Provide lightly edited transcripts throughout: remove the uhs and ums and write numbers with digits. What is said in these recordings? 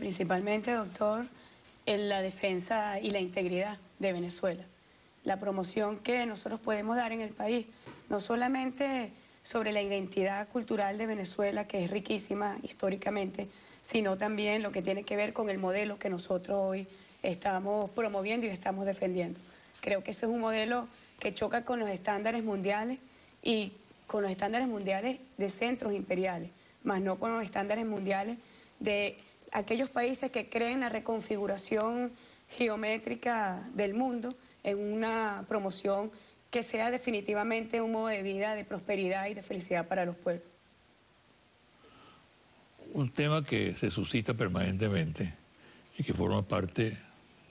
principalmente, doctor, en la defensa y la integridad de Venezuela. La promoción que nosotros podemos dar en el país, no solamente sobre la identidad cultural de Venezuela, que es riquísima históricamente, sino también lo que tiene que ver con el modelo que nosotros hoy estamos promoviendo y estamos defendiendo. Creo que ese es un modelo que choca con los estándares mundiales y con los estándares mundiales de centros imperiales, más no con los estándares mundiales de aquellos países que creen la reconfiguración geométrica del mundo en una promoción que sea definitivamente un modo de vida de prosperidad y de felicidad para los pueblos. Un tema que se suscita permanentemente y que forma parte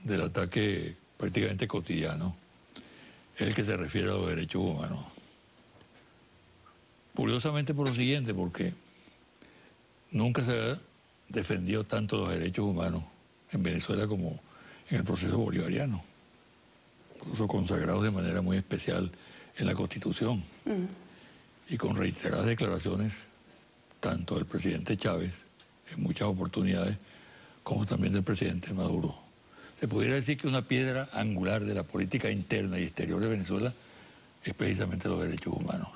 del ataque prácticamente cotidiano es el que se refiere a los derechos humanos. Curiosamente por lo siguiente, porque nunca se ha defendido tanto los derechos humanos en Venezuela como en el proceso bolivariano, incluso consagrados de manera muy especial en la Constitución y con reiteradas declaraciones tanto del presidente Chávez en muchas oportunidades como también del presidente Maduro. Se pudiera decir que una piedra angular de la política interna y exterior de Venezuela es precisamente los derechos humanos.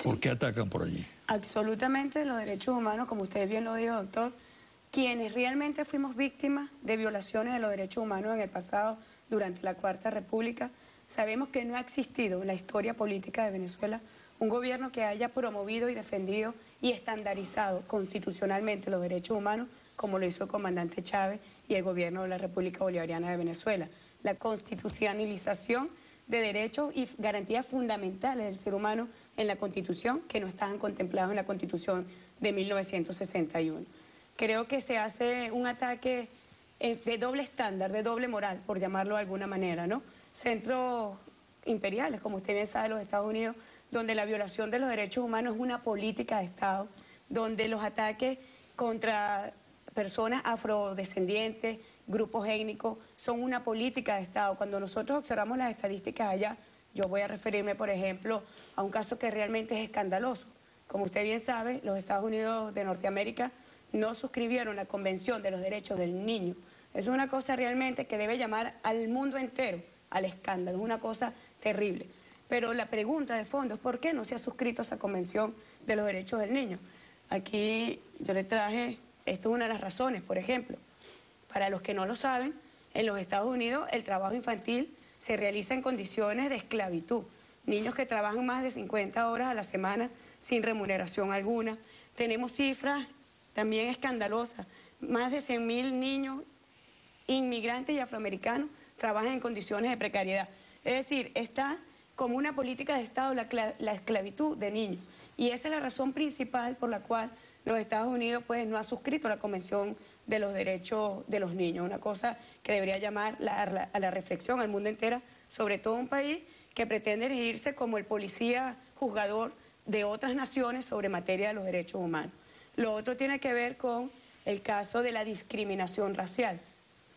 ¿Por qué atacan por allí? Absolutamente los derechos humanos, como usted bien lo dijo, doctor, quienes realmente fuimos víctimas de violaciones de los derechos humanos en el pasado, durante la Cuarta República, sabemos que no ha existido en la historia política de Venezuela un gobierno que haya promovido y defendido y estandarizado constitucionalmente los derechos humanos como lo hizo el comandante Chávez y el gobierno de la República Bolivariana de Venezuela. La constitucionalización de derechos y garantías fundamentales del ser humano en la Constitución que no estaban contemplados en la Constitución de 1961. Creo que se hace un ataque de doble estándar, de doble moral, por llamarlo de alguna manera, ¿no? Centros imperiales, como usted bien sabe, los Estados Unidos, donde la violación de los derechos humanos es una política de Estado, donde los ataques contra personas afrodescendientes, grupos étnicos, son una política de Estado. Cuando nosotros observamos las estadísticas allá, yo voy a referirme, por ejemplo, a un caso que realmente es escandaloso. Como usted bien sabe, los Estados Unidos de Norteamérica no suscribieron la Convención de los Derechos del Niño. Es una cosa realmente que debe llamar al mundo entero al escándalo, es una cosa terrible. Pero la pregunta de fondo es ¿por qué no se ha suscrito esa Convención de los Derechos del Niño? Aquí yo le traje, esto es una de las razones, por ejemplo, para los que no lo saben, en los Estados Unidos el trabajo infantil se realiza en condiciones de esclavitud. Niños que trabajan más de 50 horas a la semana sin remuneración alguna. Tenemos cifras también escandalosas. Más de 100.000 niños inmigrantes y afroamericanos trabajan en condiciones de precariedad. Es decir, está como una política de Estado la esclavitud de niños. Y esa es la razón principal por la cual los Estados Unidos pues, no ha suscrito la Convención de los Derechos de los Niños. Una cosa que debería llamar a la reflexión al mundo entero, sobre todo un país que pretende erigirse como el policía juzgador de otras naciones sobre materia de los derechos humanos. Lo otro tiene que ver con el caso de la discriminación racial.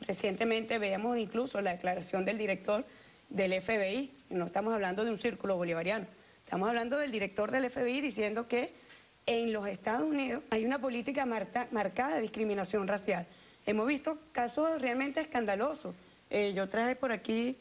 Recientemente veíamos incluso la declaración del director del FBI, no estamos hablando de un círculo bolivariano, estamos hablando del director del FBI diciendo que en los Estados Unidos hay una política marcada de discriminación racial. Hemos visto casos realmente escandalosos. Yo traje por aquí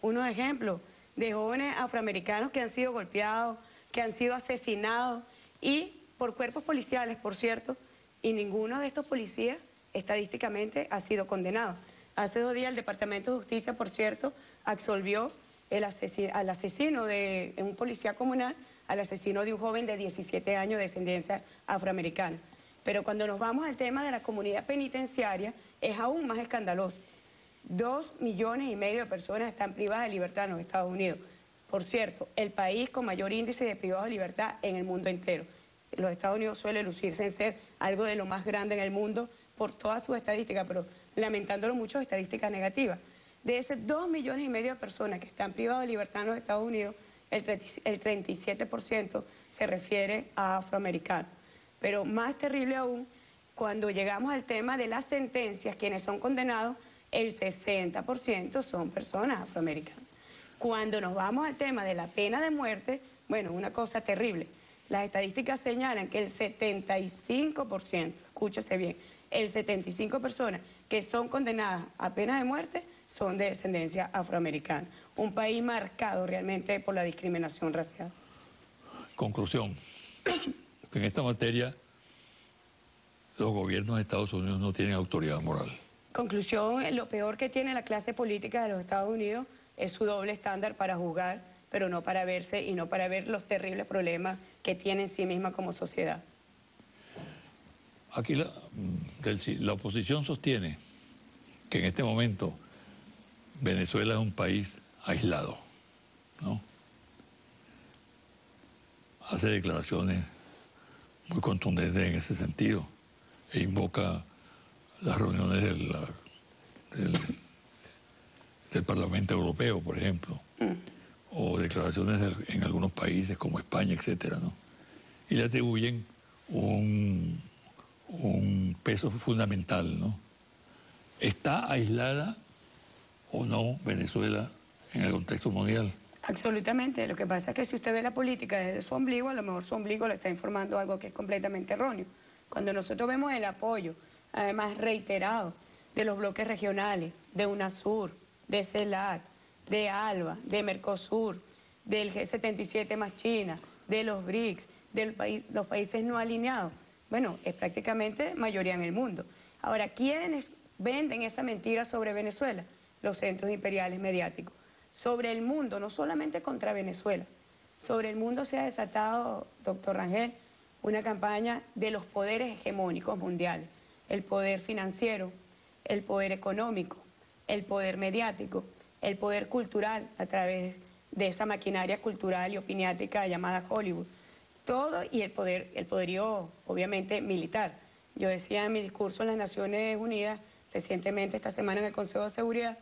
unos ejemplos de jóvenes afroamericanos que han sido golpeados, que han sido asesinados y por cuerpos policiales, por cierto, y ninguno de estos policías estadísticamente ha sido condenado. Hace 2 días el Departamento de Justicia, por cierto, absolvió al asesino de un policía comunal, al asesino de un joven de 17 años de descendencia afroamericana. Pero cuando nos vamos al tema de la comunidad penitenciaria, es aún más escandaloso. 2,5 millones de personas están privadas de libertad en los Estados Unidos. Por cierto, el país con mayor índice de privados de libertad en el mundo entero. Los Estados Unidos suele lucirse en ser algo de lo más grande en el mundo por todas sus estadísticas, pero lamentándolo mucho, estadísticas negativas. De esas 2,5 millones de personas que están privadas de libertad en los Estados Unidos, el 37% se refiere a afroamericanos. Pero más terrible aún, cuando llegamos al tema de las sentencias, quienes son condenados, el 60% son personas afroamericanas. Cuando nos vamos al tema de la pena de muerte, bueno, una cosa terrible. Las estadísticas señalan que el 75%, escúchese bien, el 75% de personas que son condenadas a pena de muerte son de descendencia afroamericana. Un país marcado realmente por la discriminación racial. Conclusión. En esta materia, los gobiernos de Estados Unidos no tienen autoridad moral. Conclusión, lo peor que tiene la clase política de los Estados Unidos es su doble estándar para juzgar, pero no para verse y no para ver los terribles problemas que tiene en sí misma como sociedad. Aquí la oposición sostiene que en este momento Venezuela es un país aislado, ¿no? Hace declaraciones muy contundentes en ese sentido e invoca las reuniones del Parlamento Europeo, por ejemplo, o declaraciones en algunos países como España, etcétera, ¿no? Y le atribuyen un peso fundamental, ¿no? ¿Está aislada o no Venezuela en el contexto mundial? Absolutamente. Lo que pasa es que si usted ve la política desde su ombligo, a lo mejor su ombligo le está informando algo que es completamente erróneo. Cuando nosotros vemos el apoyo, además reiterado, de los bloques regionales, de UNASUR, de CELAC, de ALBA, de Mercosur, del G77 más China, de los BRICS, de los países no alineados, bueno, es prácticamente mayoría en el mundo. Ahora, ¿quiénes venden esa mentira sobre Venezuela? Los centros imperiales mediáticos. Sobre el mundo, no solamente contra Venezuela, sobre el mundo se ha desatado, doctor Rangel, una campaña de los poderes hegemónicos mundiales, el poder financiero, el poder económico, el poder mediático, el poder cultural a través de esa maquinaria cultural y opiniática llamada Hollywood, todo, y el poderío obviamente militar. Yo decía en mi discurso en las Naciones Unidas recientemente, esta semana en el Consejo de Seguridad,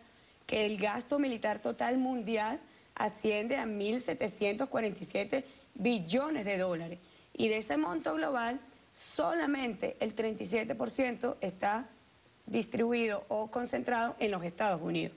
que el gasto militar total mundial asciende a 1.747 billones de dólares. Y de ese monto global, solamente el 37% está distribuido o concentrado en los Estados Unidos.